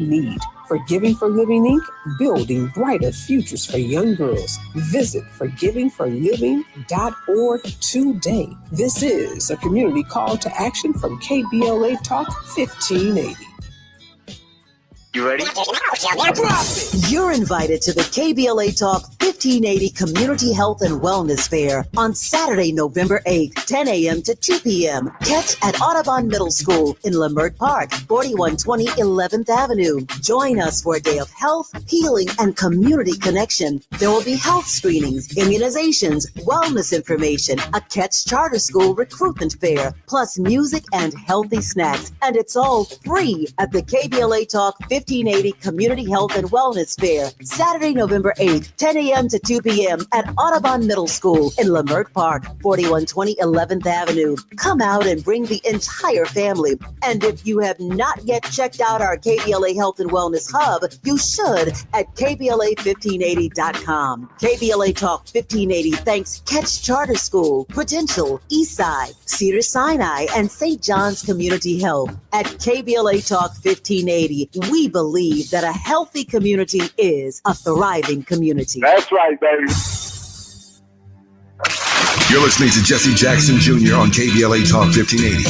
need. Forgiving for Living Inc., building brighter futures for young girls. Visit forgivingforliving.org today. This is a community call to action from KBLA Talk 1580. You ready? You're invited to the KBLA Talk 1580 Community Health and Wellness Fair on Saturday, November 8th, 10 a.m. to 2 p.m. Catch at Audubon Middle School in Leimert Park, 4120 11th Avenue. Join us for a day of health, healing, and community connection. There will be health screenings, immunizations, wellness information, a Catch Charter School recruitment fair, plus music and healthy snacks. And it's all free at the KBLA Talk 1580 Community Health and Wellness Fair, Saturday, November 8th, 10 a.m. to 2 p.m. at Audubon Middle School in Leimert Park, 4120 11th Avenue. Come out and bring the entire family. And if you have not yet checked out our KBLA Health and Wellness Hub, you should at KBLA1580.com. KBLA Talk 1580 thanks Catch Charter School, Prudential, Eastside, Cedar Sinai, and St. John's Community Health. At KBLA Talk 1580, we believe that a healthy community is a thriving community. That's right, baby. You're listening to Jesse Jackson Jr. on KBLA Talk 1580.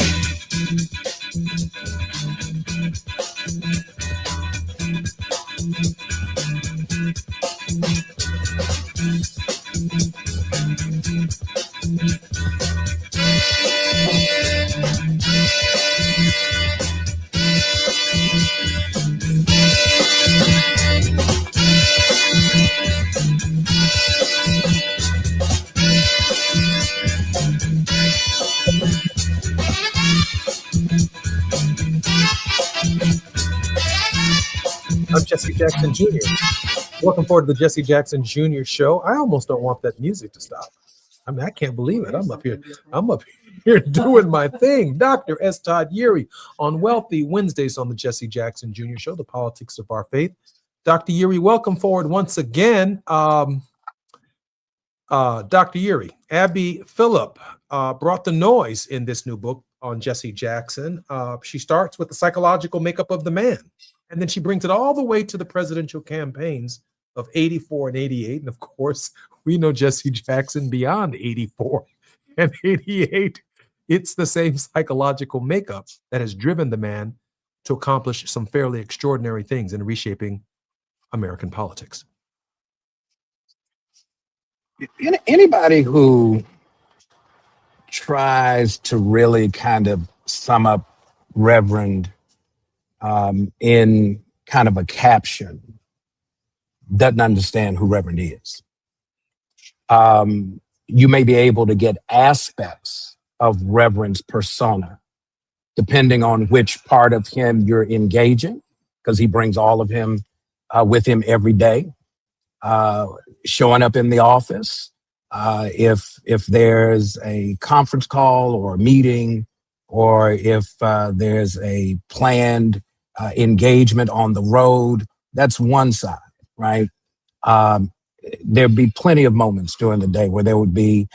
I'm Jesse Jackson Jr. Welcome forward to the Jesse Jackson Jr. Show. I almost don't want that music to stop. I mean, I can't believe it. I'm up here doing my thing. Dr. S. Todd Yeary on Wealthy Wednesdays on the Jesse Jackson Jr. Show, the politics of our faith. Dr. Yeary, welcome forward once again. Dr. Yeary, Abby Phillip brought the noise in this new book on Jesse Jackson. She starts with the psychological makeup of the man, and then she brings it all the way to the presidential campaigns of 84 and 88. And of course, we know Jesse Jackson beyond 84 and 88. It's the same psychological makeup that has driven the man to accomplish some fairly extraordinary things in reshaping American politics. Anybody who tries to really kind of sum up Reverend in kind of a caption doesn't understand who Reverend is. You may be able to get aspects of Reverend's persona, depending on which part of him you're engaging, because he brings all of him with him every day, showing up in the office. If there's a conference call or a meeting, or if there's a planned engagement on the road, that's one side, right? There'd be plenty of moments during the day where there would be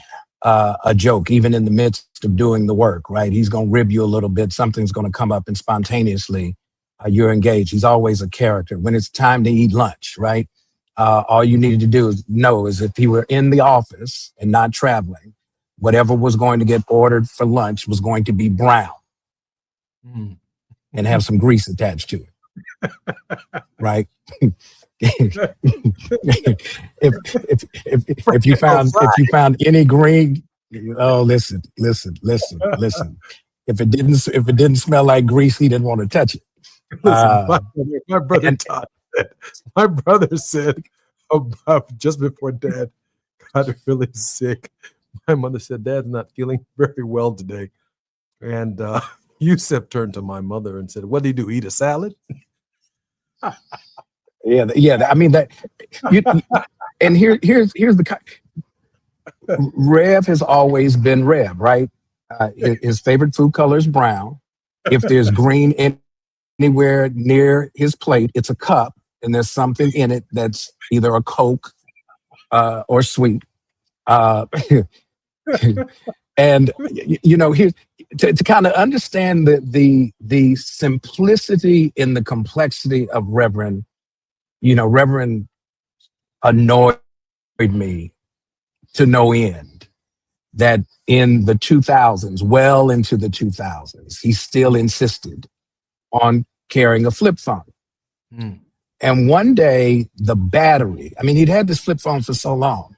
a joke, even in the midst of doing the work, right? He's going to rib you a little bit. Something's going to come up and spontaneously you're engaged. He's always a character. When it's time to eat lunch, right? All you needed to do is know is if he were in the office and not traveling, whatever was going to get ordered for lunch was going to be brown and have some grease attached to it, right? if you found any green, oh, listen. If it didn't smell like grease, he didn't want to touch it. My brother said about just before Dad got really sick, my mother said, Dad's not feeling very well today. And Yusuf turned to my mother and said, what did he do? Eat a salad? Yeah. I mean that. And here's the Rev has always been Rev, right? His favorite food color is brown. If there's green anywhere near his plate, it's a cup, and there's something in it that's either a Coke or sweet. And to kind of understand the simplicity in the complexity of Reverend, Reverend annoyed me to no end that in the 2000s, well into the 2000s, he still insisted on carrying a flip phone. Mm. And one day, the battery, I mean, he'd had this flip phone for so long.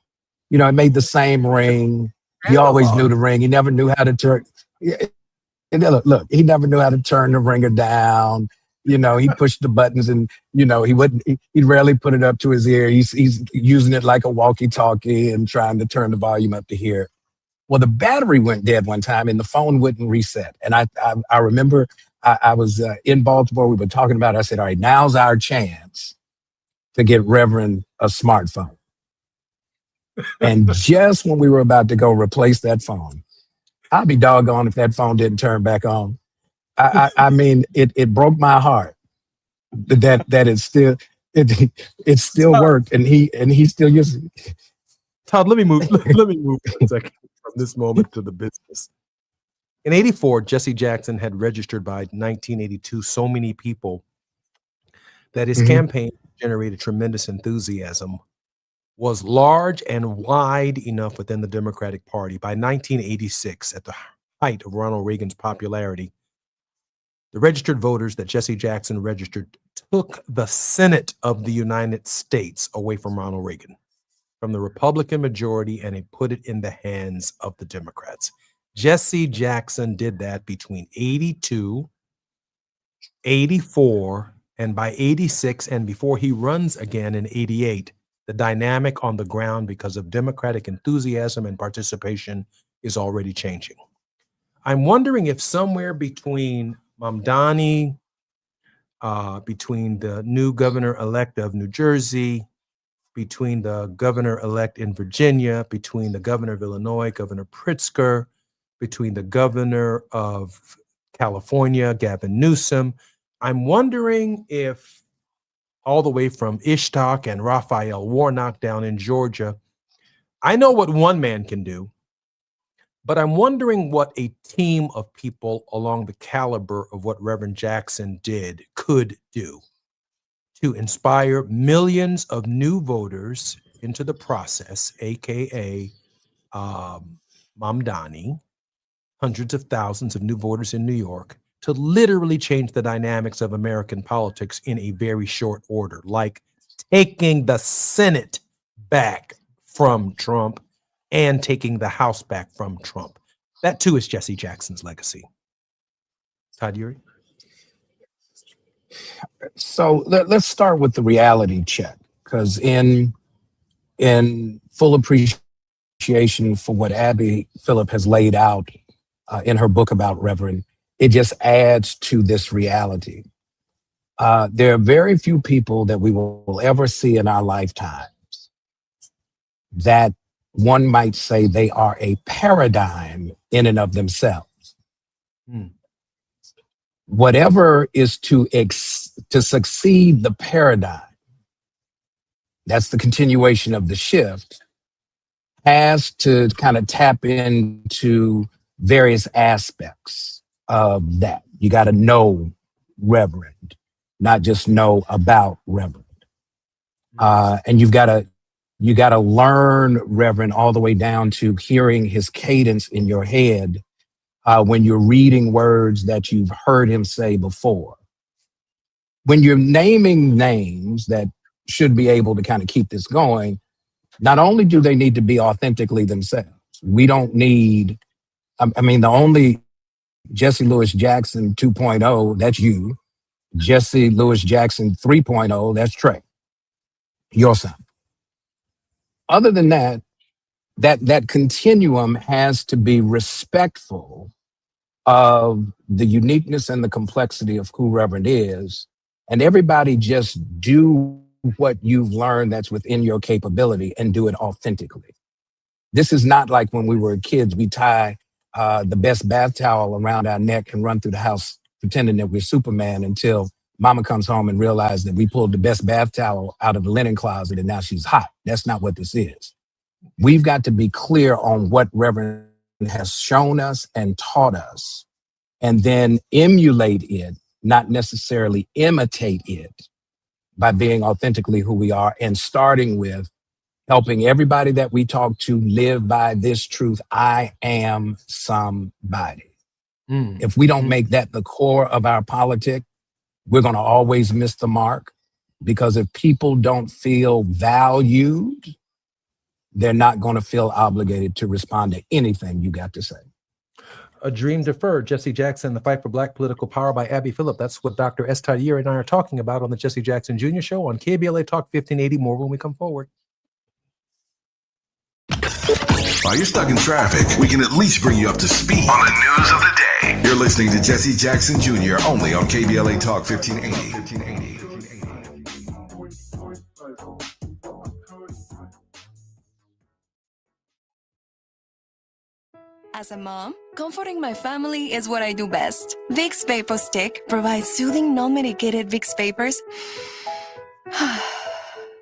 It made the same ring. He always knew the ring. He never knew how to turn. And look, he never knew how to turn the ringer down. He pushed the buttons and, he'd rarely put it up to his ear. He's using it like a walkie-talkie and trying to turn the volume up to hear it. Well, the battery went dead one time and the phone wouldn't reset. And I remember I was in Baltimore. We were talking about it. I said, all right, now's our chance to get Reverend a smartphone. And just when we were about to go replace that phone, I'd be doggone if that phone didn't turn back on. I mean, it broke my heart that it still worked and he still uses it. Todd, let me move for a second from this moment to the business. In 84, Jesse Jackson had registered by 1982 so many people that his campaign generated tremendous enthusiasm, was large and wide enough within the Democratic Party. By 1986, at the height of Ronald Reagan's popularity, the registered voters that Jesse Jackson registered took the Senate of the United States away from Ronald Reagan, from the Republican majority, and it put it in the hands of the Democrats. Jesse Jackson did that between 82, 84, and by 86, and before he runs again in 88, the dynamic on the ground because of Democratic enthusiasm and participation is already changing. I'm wondering if somewhere between Mamdani, between the new governor-elect of New Jersey, between the governor-elect in Virginia, between the governor of Illinois, Governor Pritzker, between the governor of California, Gavin Newsom, I'm wondering if all the way from Ishtok and Raphael Warnock down in Georgia, I know what one man can do, but I'm wondering what a team of people along the caliber of what Reverend Jackson did could do to inspire millions of new voters into the process, aka Mamdani, hundreds of thousands of new voters in New York, to literally change the dynamics of American politics in a very short order, like taking the Senate back from Trump and taking the House back from Trump. That too is Jesse Jackson's legacy. Todd Urey? So let's start with the reality check, because in full appreciation for what Abby Phillip has laid out in her book about Reverend, it just adds to this reality. There are very few people that we will ever see in our lifetimes that one might say they are a paradigm in and of themselves. Whatever is to succeed the paradigm, that's the continuation of the shift, has to kind of tap into various aspects of that. You got to know Reverend, not just know about Reverend. And you got to learn Reverend all the way down to hearing his cadence in your head when you're reading words that you've heard him say before. When you're naming names that should be able to kind of keep this going, not only do they need to be authentically themselves, we don't need, I mean, the only Jesse Louis Jackson 2.0, that's you. Jesse Louis Jackson 3.0, that's Trey, your son. Other than that, that continuum has to be respectful of the uniqueness and the complexity of who Reverend is. And everybody just do what you've learned that's within your capability and do it authentically. This is not like when we were kids, we tie the best bath towel around our neck and run through the house pretending that we're Superman until mama comes home and realizes that we pulled the best bath towel out of the linen closet and now she's hot. That's not what this is. We've got to be clear on what Reverend has shown us and taught us, and then emulate it, not necessarily imitate it, by being authentically who we are and starting with helping everybody that we talk to live by this truth: I am somebody. If we don't make that the core of our politic, we're going to always miss the mark, because if people don't feel valued, they're not going to feel obligated to respond to anything you got to say. A Dream Deferred, Jesse Jackson, The Fight for Black Political Power by Abby Phillip. That's what Dr. S. Tadier and I are talking about on the Jesse Jackson Jr. Show on KBLA Talk 1580. More when we come forward. While you're stuck in traffic, we can at least bring you up to speed on the news of the day. You're listening to Jesse Jackson Jr. only on KBLA Talk 1580. As a mom, comforting my family is what I do best. Vicks Vapor Stick provides soothing, non-medicated Vicks vapors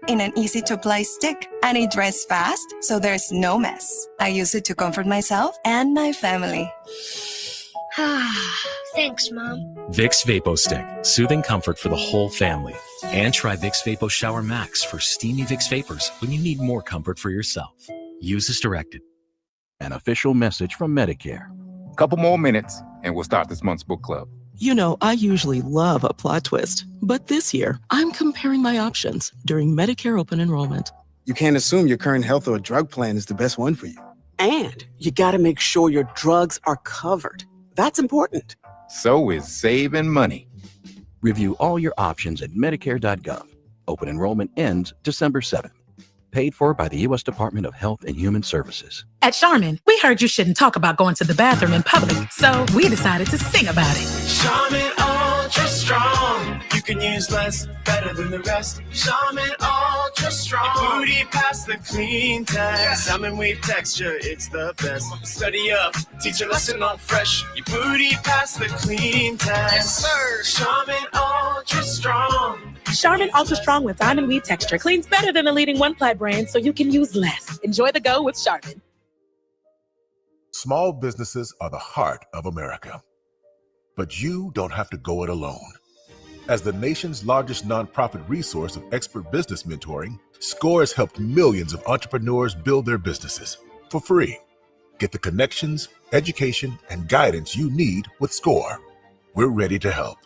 in an easy-to-apply stick, and it dries fast, so there's no mess. I use it to comfort myself and my family. Thanks, Mom. Vicks Vapo Stick, soothing comfort for the whole family. And try Vicks Vapo Shower Max for steamy Vicks vapors when you need more comfort for yourself. Use as directed. An official message from Medicare. Couple more minutes and we'll start this month's book club. You know, I usually love a plot twist, but this year I'm comparing my options during Medicare open enrollment. You can't assume your current health or drug plan is the best one for you. And you got to make sure your drugs are covered. That's important. So is saving money. Review all your options at Medicare.gov. Open enrollment ends December 7th. Paid for by the U.S. Department of Health and Human Services. At Charmin, we heard you shouldn't talk about going to the bathroom in public, so we decided to sing about it. Charmin Ultra Strong. You can use less, better than the rest. Charmin Ultra Strong. Your booty past the clean test. Salmon weave texture, it's the best. Study up, teach a lesson on fresh. Your booty past the clean test. Yes, sir. Charmin Ultra Strong. Charmin Ultra Strong with diamond weave texture cleans better than the leading one-ply brand, so you can use less. Enjoy the go with Charmin. Small businesses are the heart of America. But you don't have to go it alone. As the nation's largest nonprofit resource of expert business mentoring, SCORE has helped millions of entrepreneurs build their businesses for free. Get the connections, education, and guidance you need with SCORE. We're ready to help.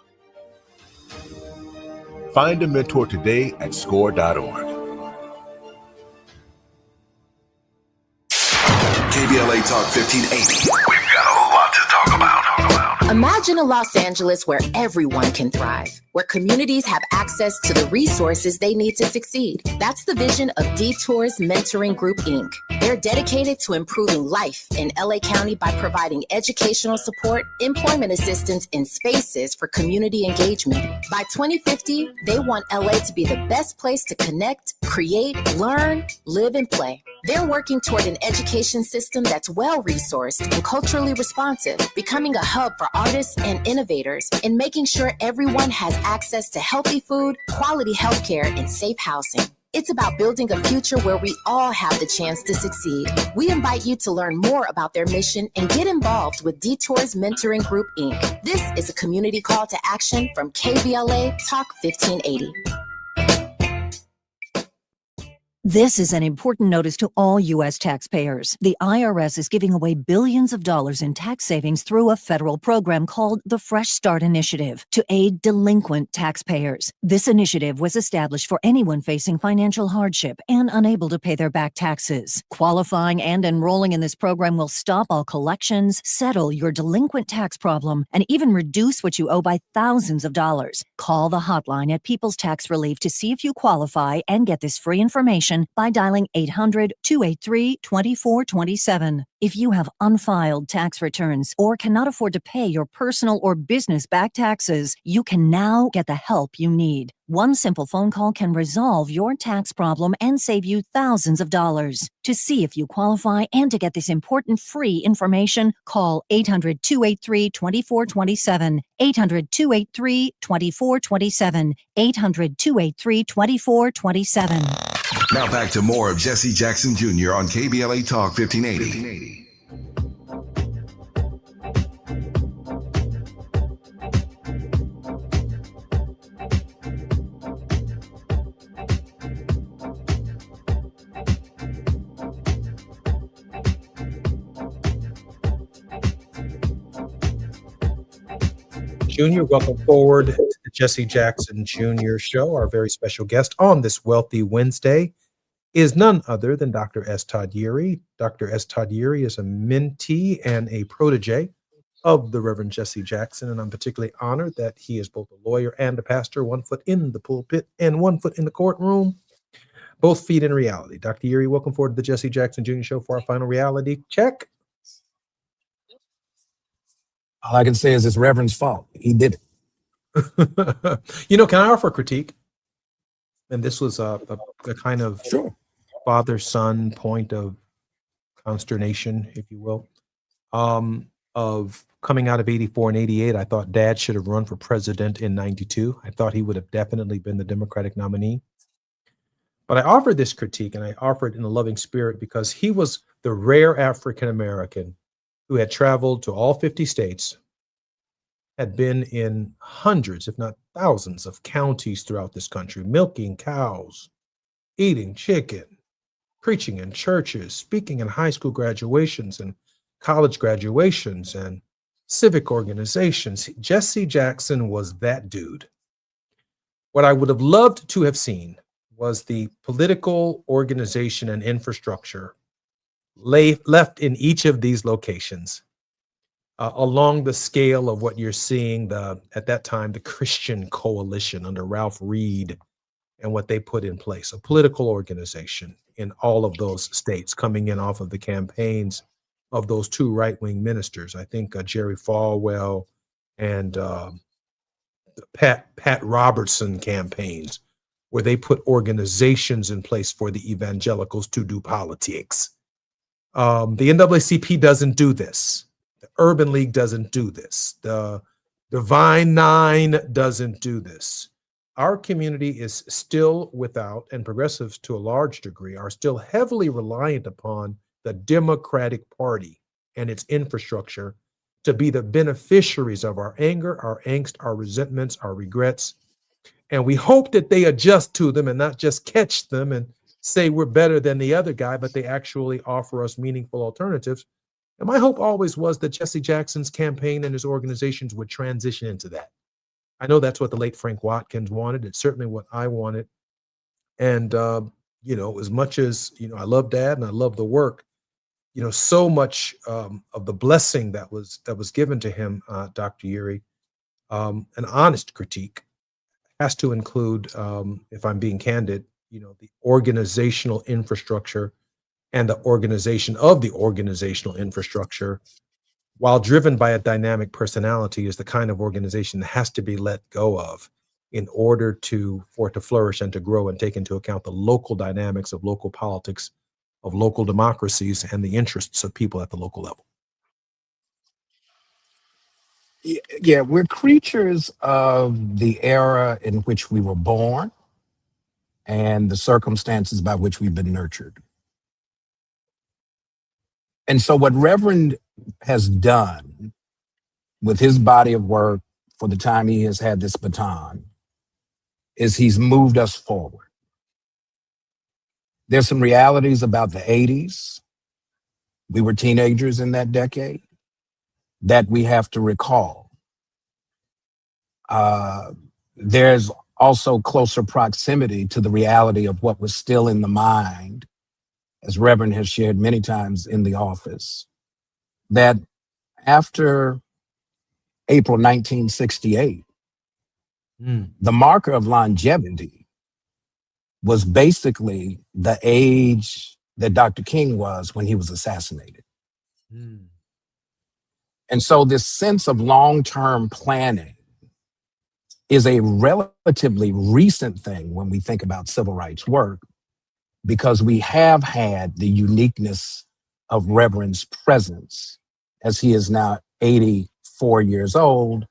Find a mentor today at score.org. KBLA Talk 1580. We've got a lot to talk about. Imagine a Los Angeles where everyone can thrive, where communities have access to the resources they need to succeed. That's the vision of Detours Mentoring Group, Inc. They're dedicated to improving life in LA County by providing educational support, employment assistance, and spaces for community engagement. By 2050, they want LA to be the best place to connect, create, learn, live, and play. They're working toward an education system that's well-resourced and culturally responsive, becoming a hub for artists and innovators, and making sure everyone has access to healthy food, quality healthcare, and safe housing. It's about building a future where we all have the chance to succeed. We invite you to learn more about their mission and get involved with Detours Mentoring Group, Inc. This is a community call to action from KBLA Talk 1580. This is an important notice to all U.S. taxpayers. The IRS is giving away billions of dollars in tax savings through a federal program called the Fresh Start Initiative to aid delinquent taxpayers. This initiative was established for anyone facing financial hardship and unable to pay their back taxes. Qualifying and enrolling in this program will stop all collections, settle your delinquent tax problem, and even reduce what you owe by thousands of dollars. Call the hotline at People's Tax Relief to see if you qualify and get this free information by dialing 800-283-2427. If you have unfiled tax returns or cannot afford to pay your personal or business back taxes, you can now get the help you need. One simple phone call can resolve your tax problem and save you thousands of dollars. To see if you qualify and to get this important free information, call 800-283-2427, 800-283-2427, 800-283-2427. Now back to more of Jesse Jackson Jr. on KBLA Talk 1580. Jr. Welcome forward to the Jesse Jackson Jr. Show. Our very special guest on this Wealthy Wednesday is none other than Dr. S. Todd Yeary. Dr. S. Todd Yeary is a mentee and a protege of the Reverend Jesse Jackson, and I'm particularly honored that he is both a lawyer and a pastor, 1 foot in the pulpit and 1 foot in the courtroom, both feet in reality. Dr. Yeary, welcome forward to the Jesse Jackson Jr. Show for our final reality check. All I can say is it's Reverend's fault. He did it. Can I offer a critique? And this was a kind of father-son point of consternation, if you will, of coming out of 84 and 88. I thought Dad should have run for president in 92. I thought he would have definitely been the Democratic nominee. But I offered this critique, and I offered it in a loving spirit because he was the rare African-American who had traveled to all 50 states, had been in hundreds, if not thousands, of counties throughout this country, milking cows, eating chicken, preaching in churches, speaking in high school graduations and college graduations and civic organizations. Jesse Jackson was that dude. What I would have loved to have seen was the political organization and infrastructure left in each of these locations along the scale of what you're seeing, at that time, the Christian Coalition under Ralph Reed and what they put in place, a political organization in all of those states coming in off of the campaigns of those two right-wing ministers. I think Jerry Falwell and Pat Robertson campaigns, where they put organizations in place for the evangelicals to do politics. The NAACP doesn't do this. The Urban League doesn't do this. The Divine Nine doesn't do this. Our community is still without, and progressives to a large degree are still heavily reliant upon the Democratic Party and its infrastructure to be the beneficiaries of our anger, our angst, our resentments, our regrets. And we hope that they adjust to them and not just catch them and say we're better than the other guy, but they actually offer us meaningful alternatives. And my hope always was that Jesse Jackson's campaign and his organizations would transition into that. I know that's what the late Frank Watkins wanted. It's certainly what I wanted. And, as much as, I love Dad and I love the work, so much of the blessing that was given to him, Dr. Yeary, an honest critique has to include, if I'm being candid, the organizational infrastructure and the organization of the organizational infrastructure, while driven by a dynamic personality, is the kind of organization that has to be let go of in order for it to flourish and to grow and take into account the local dynamics of local politics, of local democracies, and the interests of people at the local level. Yeah, we're creatures of the era in which we were born and the circumstances by which we've been nurtured. And so what Reverend has done with his body of work for the time he has had this baton is he's moved us forward. There's some realities about the 80s. We were teenagers in that decade that we have to recall. There's also closer proximity to the reality of what was still in the mind, as Reverend has shared many times in the office, that after April 1968, the marker of longevity was basically the age that Dr. King was when he was assassinated. And so this sense of long-term planning is a relatively recent thing when we think about civil rights work, because we have had the uniqueness of Reverend's presence, as he is now 84 years old.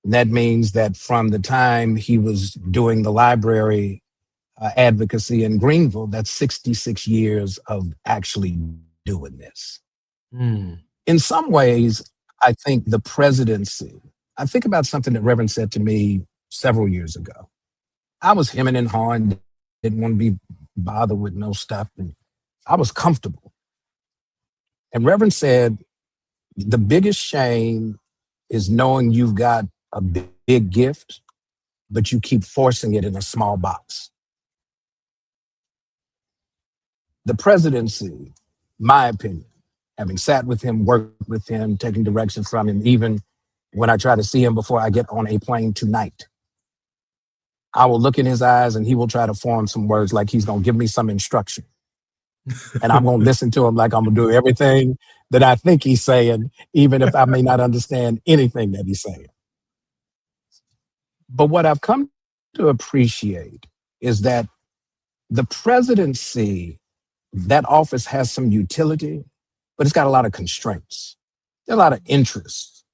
And that means that from the time he was doing the library advocacy in Greenville, that's 66 years of actually doing this. In some ways, I think the presidency, I think about something that Reverend said to me several years ago. I was hemming and hawing, didn't want to be bothered with no stuff, and I was comfortable. And Reverend said, the biggest shame is knowing you've got a big gift, but you keep forcing it in a small box. The presidency, my opinion, having sat with him, worked with him, taking direction from him, even when I try to see him before I get on a plane tonight, I will look in his eyes and he will try to form some words like he's going to give me some instruction. And I'm going to listen to him like I'm going to do everything that I think he's saying, even if I may not understand anything that he's saying. But what I've come to appreciate is that the presidency, that office has some utility, but it's got a lot of constraints. There are a lot of interests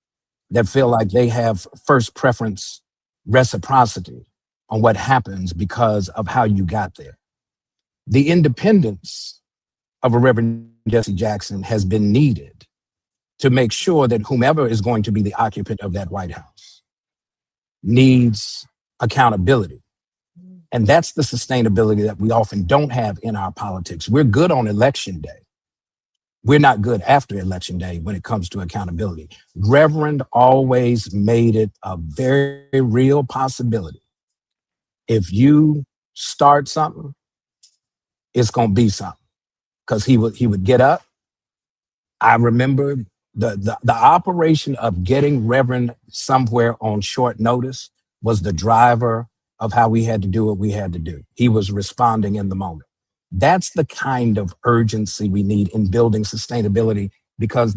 that feel like they have first preference reciprocity on what happens because of how you got there. The independence of a Reverend Jesse Jackson has been needed to make sure that whomever is going to be the occupant of that White House needs accountability. And that's the sustainability that we often don't have in our politics. We're good on election day. We're not good after election day when it comes to accountability. Reverend always made it a very real possibility. If you start something, it's going to be something. Because he would get up. I remember the operation of getting Reverend somewhere on short notice was the driver of how we had to do what we had to do. He was responding in the moment. That's the kind of urgency we need in building sustainability, because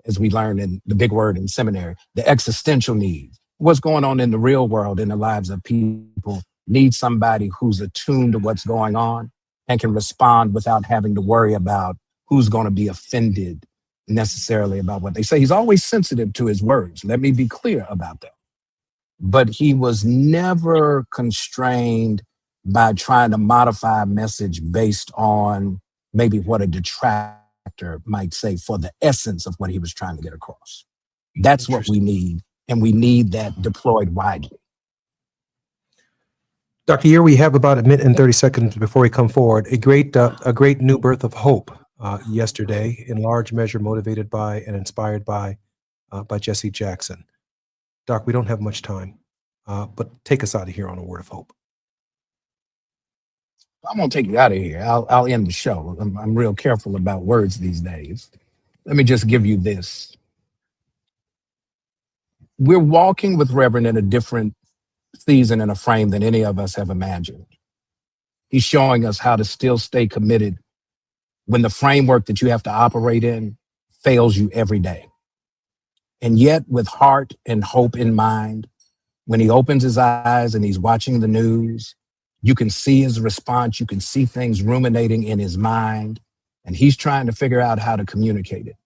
as we learned in the big word in seminary, the existential need, what's going on in the real world in the lives of people, need somebody who's attuned to what's going on and can respond without having to worry about who's going to be offended necessarily about what they say. He's always sensitive to his words. Let me be clear about that. But he was never constrained by trying to modify a message based on maybe what a detractor might say for the essence of what he was trying to get across. That's what we need, and we need that deployed widely. Dr. Year, we have about a minute and 30 seconds before we come forward. A great new birth of hope yesterday, in large measure motivated by and inspired by Jesse Jackson. Doc, we don't have much time, but take us out of here on a word of hope. I'm going to take you out of here. I'll end the show. I'm real careful about words these days. Let me just give you this. We're walking with Reverend in a different season and a frame than any of us have imagined. He's showing us how to still stay committed when the framework that you have to operate in fails you every day. And yet, with heart and hope in mind, when he opens his eyes and he's watching the news, you can see his response. You can see things ruminating in his mind, and he's trying to figure out how to communicate it.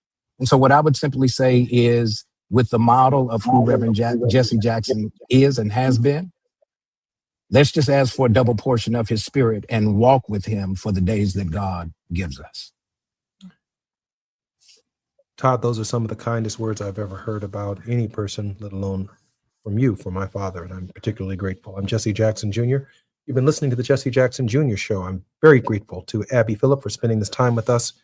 And so what I would simply say is, with the model of who Reverend Jesse Jackson is and has been, let's just ask for a double portion of his spirit and walk with him for the days that God gives us. Todd, those are some of the kindest words I've ever heard about any person, let alone from you, from my father, and I'm particularly grateful. I'm Jesse Jackson Jr. You've been listening to the Jesse Jackson Jr. Show. I'm very grateful to Abby Phillip for spending this time with us,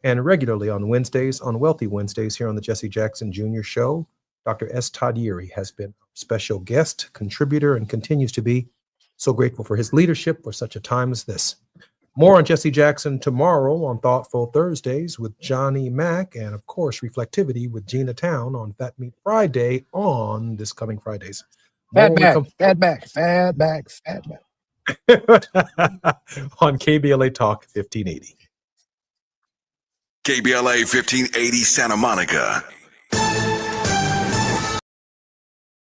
and regularly on Wednesdays, on Wealthy Wednesdays here on the Jesse Jackson Jr. Show, Dr. S. Todd Yeary has been a special guest, contributor, and continues to be. So grateful for his leadership for such a time as this. More on Jesse Jackson tomorrow on Thoughtful Thursdays with Johnny Mack, and of course, Reflectivity with Gina Town on Fat Meat Friday on this coming Fridays. Fat back. On KBLA Talk 1580. KBLA 1580 Santa Monica.